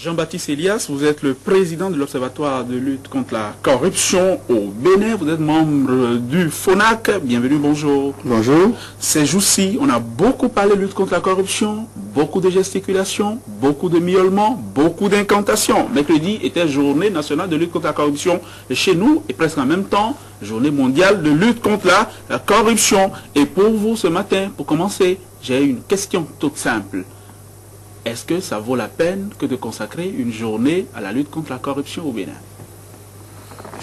Jean-Baptiste Elias, vous êtes le président de l'Observatoire de lutte contre la corruption au Bénin. Vous êtes membre du FONAC. Bienvenue, bonjour. Bonjour. Ces jours-ci, on a beaucoup parlé de lutte contre la corruption, beaucoup de gesticulations, beaucoup de miaulements, beaucoup d'incantations. Mercredi était journée nationale de lutte contre la corruption chez nous et presque en même temps, journée mondiale de lutte contre la corruption. Et pour vous, ce matin, pour commencer, j'ai une question toute simple. Est-ce que ça vaut la peine que de consacrer une journée à la lutte contre la corruption au Bénin?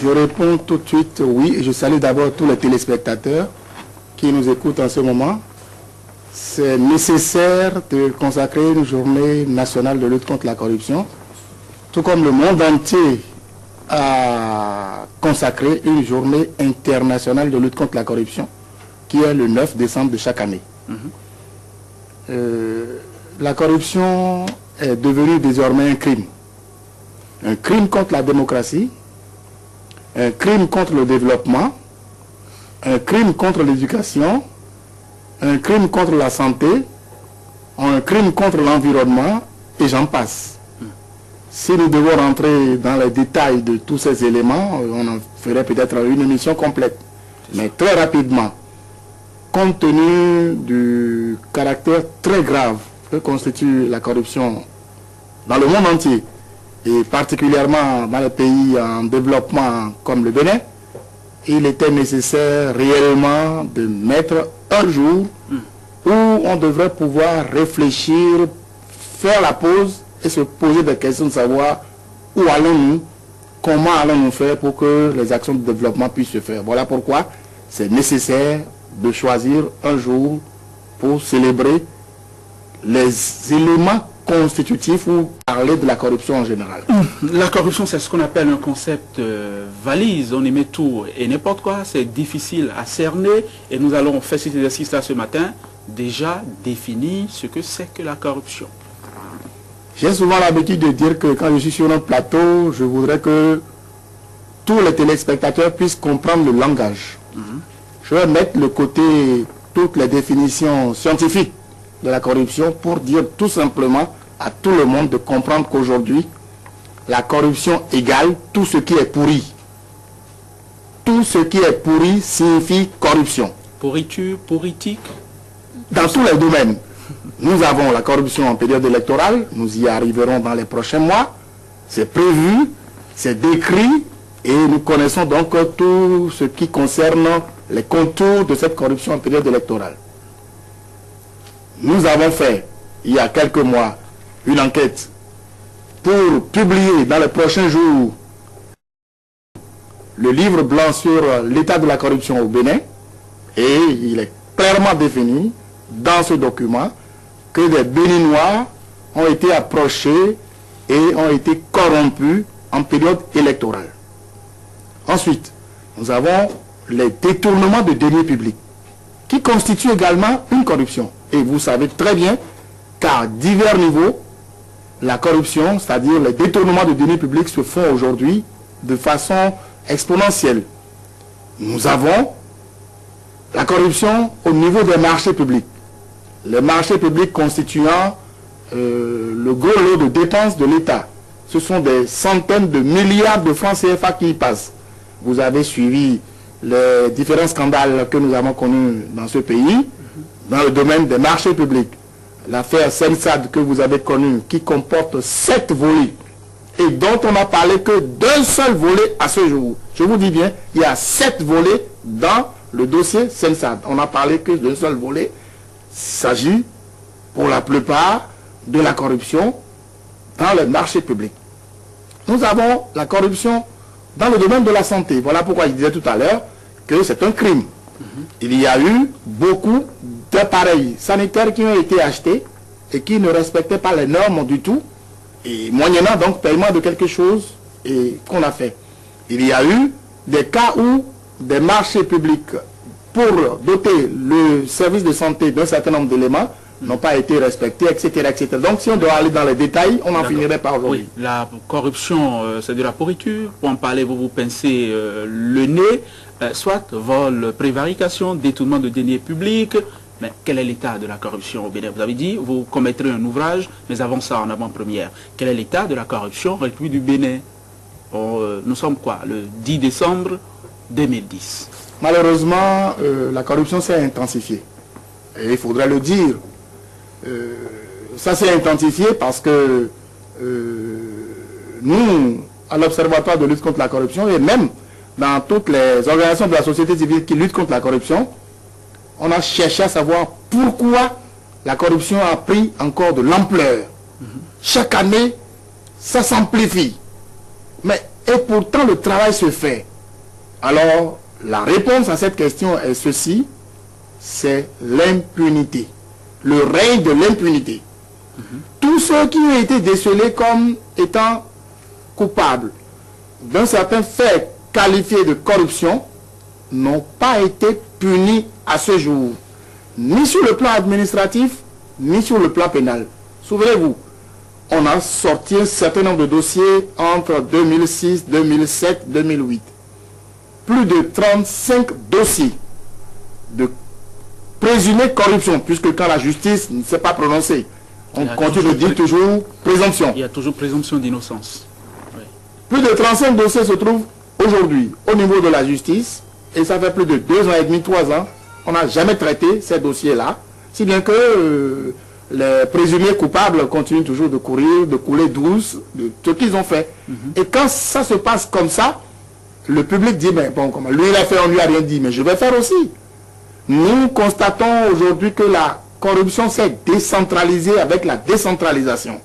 Je réponds tout de suite oui. Et je salue d'abord tous les téléspectateurs qui nous écoutent en ce moment. C'est nécessaire de consacrer une journée nationale de lutte contre la corruption, tout comme le monde entier a consacré une journée internationale de lutte contre la corruption, qui est le 9 décembre de chaque année. La corruption est devenue désormais un crime. Un crime contre la démocratie, un crime contre le développement, un crime contre l'éducation, un crime contre la santé, un crime contre l'environnement, et j'en passe. Si nous devons rentrer dans les détails de tous ces éléments, on en ferait peut-être une émission complète. Mais très rapidement, compte tenu du caractère très grave que constitue la corruption dans le monde entier, et particulièrement dans les pays en développement comme le Bénin, il était nécessaire réellement de mettre un jour où on devrait pouvoir réfléchir, faire la pause et se poser des questions de savoir où allons-nous, comment allons-nous faire pour que les actions de développement puissent se faire. Voilà pourquoi c'est nécessaire de choisir un jour pour célébrer les éléments constitutifs ou parler de la corruption en général. La corruption, c'est ce qu'on appelle un concept valise. On y met tout et n'importe quoi. C'est difficile à cerner. Et nous allons faire cet exercice-là ce matin. Déjà définir ce que c'est que la corruption. J'ai souvent l'habitude de dire que quand je suis sur un plateau, je voudrais que tous les téléspectateurs puissent comprendre le langage. Je vais mettre de côté toutes les définitions scientifiques de la corruption pour dire tout simplement à tout le monde de comprendre qu'aujourd'hui, la corruption égale tout ce qui est pourri. Tout ce qui est pourri signifie corruption. Pourriture, politique. Dans tous les domaines. Nous avons la corruption en période électorale, nous y arriverons dans les prochains mois. C'est prévu, c'est décrit et nous connaissons donc tout ce qui concerne les contours de cette corruption en période électorale. Nous avons fait, il y a quelques mois, une enquête pour publier dans les prochains jours le livre blanc sur l'état de la corruption au Bénin. Et il est clairement défini dans ce document que des Béninois ont été approchés et ont été corrompus en période électorale. Ensuite, nous avons les détournements de deniers publics, qui constituent également une corruption. Et vous savez très bien qu'à divers niveaux, la corruption, c'est-à-dire les détournements de deniers publics, se font aujourd'hui de façon exponentielle. Nous avons la corruption au niveau des marchés publics. Les marchés publics constituant le gros lot de dépenses de l'État. Ce sont des centaines de milliards de francs CFA qui y passent. Vous avez suivi les différents scandales que nous avons connus dans ce pays, dans le domaine des marchés publics. L'affaire Sensad que vous avez connue, qui comporte 7 volets, et dont on n'a parlé que d'un seul volet à ce jour. Je vous dis bien, il y a 7 volets dans le dossier Sensad. On n'a parlé que d'un seul volet. Il s'agit, pour la plupart, de la corruption dans les marchés publics. Nous avons la corruption dans le domaine de la santé. Voilà pourquoi je disais tout à l'heure que c'est un crime. Il y a eu beaucoup d'appareils sanitaires qui ont été achetés et qui ne respectaient pas les normes du tout, et moyennant donc paiement de quelque chose qu'on a fait. Il y a eu des cas où des marchés publics, pour doter le service de santé d'un certain nombre d'éléments, n'ont pas été respectés, etc., etc. Donc si on doit aller dans les détails, on en finirait par aujourd'hui. Oui, la corruption, c'est de la pourriture. Pour en parler, vous vous pincez le nez, soit vol, prévarication, détournement de deniers publics, Mais quel est l'état de la corruption au Bénin? Vous avez dit, vous commettrez un ouvrage, mais avant ça, en avant-première. Quel est l'état de la corruption en République du Bénin? Nous sommes quoi? Le 10 décembre 2010. Malheureusement, la corruption s'est intensifiée. Et il faudrait le dire. Ça s'est intensifié parce que nous, à l'Observatoire de lutte contre la corruption, et même dans toutes les organisations de la société civile qui luttent contre la corruption, on a cherché à savoir pourquoi la corruption a pris encore de l'ampleur. Chaque année, ça s'amplifie. Et pourtant, le travail se fait. Alors, la réponse à cette question est ceci, c'est l'impunité. Le règne de l'impunité. Tous ceux qui ont été décelés comme étant coupables d'un certain fait qualifié de corruption n'ont pas été punis à ce jour, ni sur le plan administratif, ni sur le plan pénal. Souvenez-vous, on a sorti un certain nombre de dossiers entre 2006, 2007, 2008. Plus de 35 dossiers de présumée corruption, puisque quand la justice ne s'est pas prononcée, on continue de dire toujours présomption. Il y a toujours présomption d'innocence. Oui. Plus de 35 dossiers se trouvent aujourd'hui au niveau de la justice, et ça fait plus de 2 ans et demi, 3 ans, on n'a jamais traité ces dossiers-là, si bien que les présumés coupables continuent toujours de courir, de couler douce, de ce qu'ils ont fait. Et quand ça se passe comme ça, le public dit, mais bon, comment lui il a fait, on lui a rien dit, mais je vais faire aussi. Nous constatons aujourd'hui que la corruption s'est décentralisée avec la décentralisation.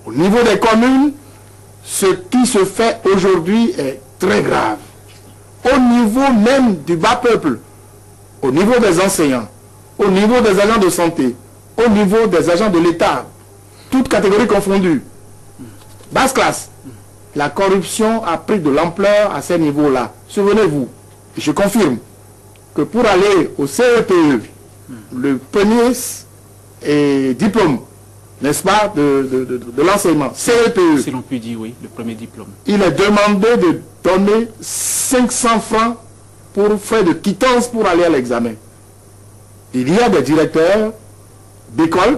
Au niveau des communes, ce qui se fait aujourd'hui est très grave. Au niveau même du bas peuple, au niveau des enseignants, au niveau des agents de santé, au niveau des agents de l'État, toutes catégories confondues, basse classe, la corruption a pris de l'ampleur à ces niveaux-là. Souvenez-vous, je confirme, que pour aller au CEPE, le premier diplôme, n'est-ce pas, de l'enseignement, CEPE, si l'on peut dire, oui, le premier diplôme. Il est demandé de donner 500 francs pour frais de quittance pour aller à l'examen. Il y a des directeurs d'école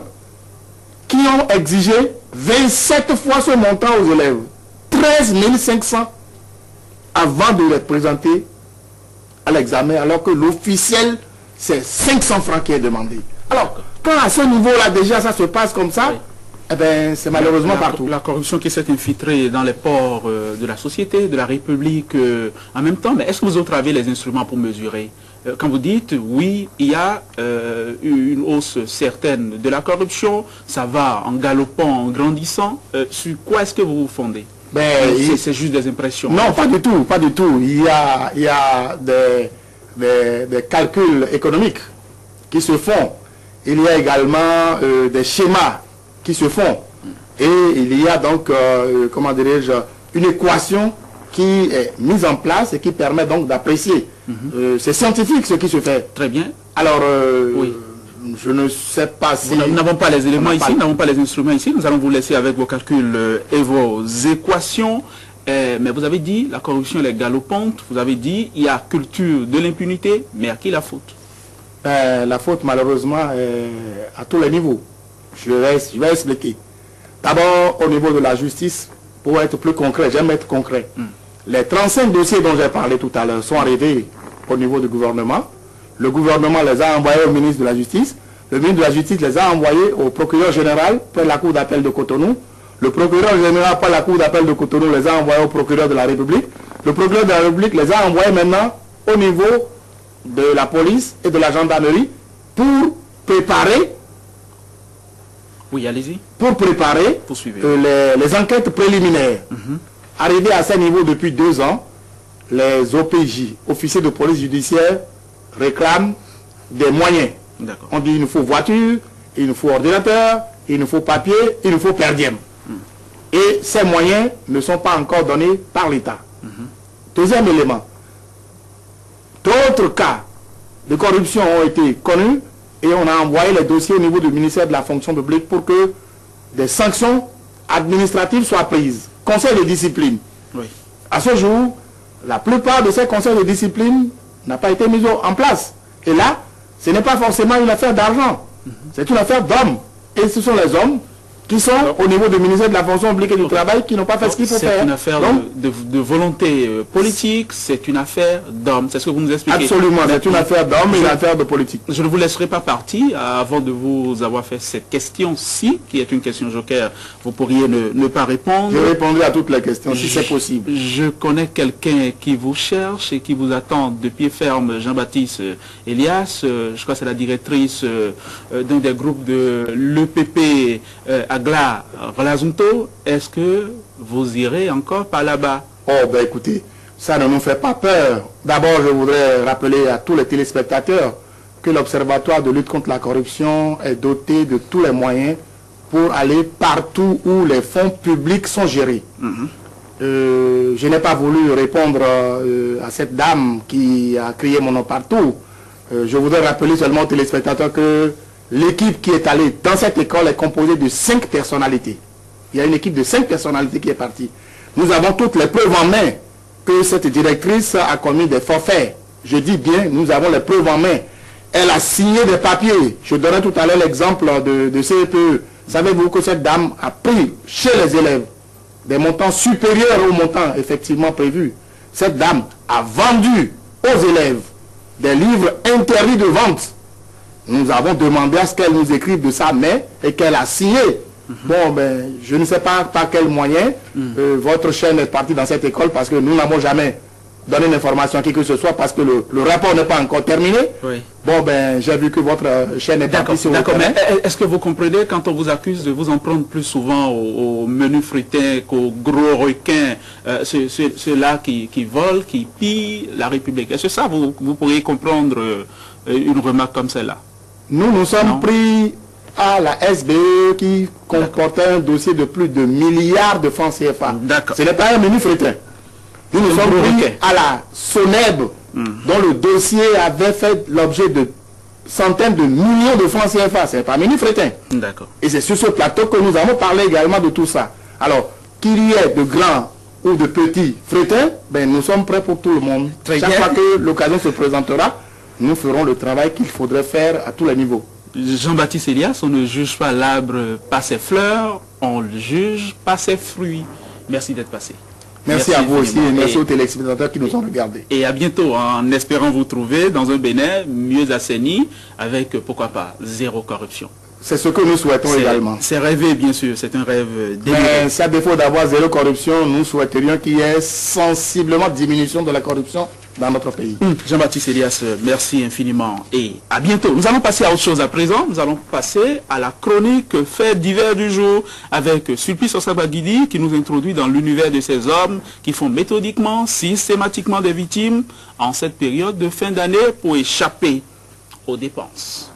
qui ont exigé 27 fois ce montant aux élèves, 13 500 avant de les présenter à l'examen, alors que l'officiel, c'est 500 francs qui est demandé. Alors, quand à ce niveau-là, déjà, ça se passe comme ça, oui. Eh bien, c'est malheureusement partout. La corruption qui s'est infiltrée dans les ports de la société, de la République, en même temps, mais est-ce que vous autres avez les instruments pour mesurer? Quand vous dites, oui, il y a une hausse certaine de la corruption, ça va en galopant, en grandissant, sur quoi est-ce que vous vous fondez? C'est juste des impressions. Non, pas du tout, pas du tout. Il y a des calculs économiques qui se font. Il y a également des schémas qui se font. Et il y a donc, comment dirais-je, une équation qui est mise en place et qui permet donc d'apprécier. C'est scientifique ce qui se fait. Très bien. Alors, oui. Je ne sais pas si... Nous n'avons pas les éléments ici, nous n'avons pas les instruments ici. Nous allons vous laisser avec vos calculs et vos équations. Mais vous avez dit, la corruption elle est galopante. Vous avez dit, il y a culture de l'impunité. Mais à qui la faute? La faute, malheureusement, est à tous les niveaux. Je vais expliquer. D'abord, au niveau de la justice, pour être plus concret, j'aime être concret. Les 35 dossiers dont j'ai parlé tout à l'heure sont arrivés au niveau du gouvernement. Le gouvernement les a envoyés au ministre de la Justice. Le ministre de la Justice les a envoyés au procureur général par la Cour d'appel de Cotonou. Le procureur général par la Cour d'appel de Cotonou les a envoyés au procureur de la République. Le procureur de la République les a envoyés maintenant au niveau de la police et de la gendarmerie pour préparer... Oui, allez-y. Pour préparer les enquêtes préliminaires. Arrivé à ce niveau depuis 2 ans, les OPJ, officiers de police judiciaire, réclament des moyens. On dit il nous faut voiture, il nous faut ordinateur, il nous faut papier, il nous faut per diem. Et ces moyens ne sont pas encore donnés par l'État. Deuxième élément, d'autres cas de corruption ont été connus et on a envoyé les dossiers au niveau du ministère de la fonction publique pour que des sanctions administratives soient prises. Conseil de discipline. Oui. À ce jour, la plupart de ces conseils de discipline n'a pas été mis en place. Et là, Ce n'est pas forcément une affaire d'argent. C'est une affaire d'hommes. Et ce sont les hommes qui sont au niveau du ministère de la fonction publique et du travail qui n'ont pas fait ce qu'il faut faire. C'est une affaire de volonté politique, c'est une affaire d'hommes. C'est ce que vous nous expliquez. Absolument, c'est une affaire d'hommes et une affaire de politique. Je ne vous laisserai pas partir avant de vous avoir fait cette question-ci, qui est une question joker. Vous pourriez ne pas répondre. Je répondrai à toutes les questions, si c'est possible. Je connais quelqu'un qui vous cherche et qui vous attend de pied ferme, Jean-Baptiste Elias. Je crois que c'est la directrice d'un des groupes de l'EPP Agla Relazunto. Est-ce que vous irez encore par là-bas? Oh, ben écoutez, ça ne nous fait pas peur. D'abord, je voudrais rappeler à tous les téléspectateurs que l'Observatoire de lutte contre la corruption est doté de tous les moyens pour aller partout où les fonds publics sont gérés. Je n'ai pas voulu répondre à cette dame qui a crié mon nom partout. Je voudrais rappeler seulement aux téléspectateurs que l'équipe qui est allée dans cette école est composée de 5 personnalités. Il y a une équipe de 5 personnalités qui est partie. Nous avons toutes les preuves en main que cette directrice a commis des forfaits. Je dis bien, nous avons les preuves en main. Elle a signé des papiers. Je donnais tout à l'heure l'exemple de CEPE. Savez-vous que cette dame a pris chez les élèves des montants supérieurs aux montants effectivement prévus. Cette dame a vendu aux élèves des livres interdits de vente. Nous avons demandé à ce qu'elle nous écrive de sa main et qu'elle a signé. Bon, ben, je ne sais pas par quel moyen votre chaîne est partie dans cette école parce que nous n'avons jamais donné l'information à qui que ce soit parce que le rapport n'est pas encore terminé. Oui. Bon, ben, j'ai vu que votre chaîne est partie sur le terrain. Mais est-ce que vous comprenez quand on vous accuse de vous en prendre plus souvent au menu fruitin qu'aux gros requins, ceux-là qui volent, qui pillent la République? Est-ce que ça, vous pourriez comprendre une remarque comme celle-là? Nous sommes pris à la SBE qui comportait un dossier de plus de milliards de francs CFA. Ce n'est pas un menu fruitin. Nous nous sommes pris à la SONEB, dont le dossier avait fait l'objet de centaines de millions de francs CFA. Ce n'est pas un menu fruitin. Et c'est sur ce plateau que nous avons parlé également de tout ça. Alors, qu'il y ait de grands ou de petits fruitins, ben, nous sommes prêts pour tout le monde. Chaque fois que l'occasion se présentera, nous ferons le travail qu'il faudrait faire à tous les niveaux. Jean-Baptiste Elias, on ne juge pas l'arbre par ses fleurs, on le juge par ses fruits. Merci d'être passé. Merci à vous aussi et merci aux téléspectateurs qui nous ont regardés. Et à bientôt, en espérant vous trouver dans un Bénin mieux assaini, avec, pourquoi pas, zéro corruption. C'est ce que nous souhaitons également. C'est rêvé, bien sûr, c'est un rêve déliré. Mais si à défaut d'avoir zéro corruption, nous souhaiterions qu'il y ait sensiblement diminution de la corruption dans notre pays. Jean-Baptiste Elias, merci infiniment et à bientôt. Nous allons passer à autre chose à présent. Nous allons passer à la chronique Faits divers du jour avec Sulpice Osabagidi qui nous introduit dans l'univers de ces hommes qui font méthodiquement, systématiquement des victimes en cette période de fin d'année pour échapper aux dépenses.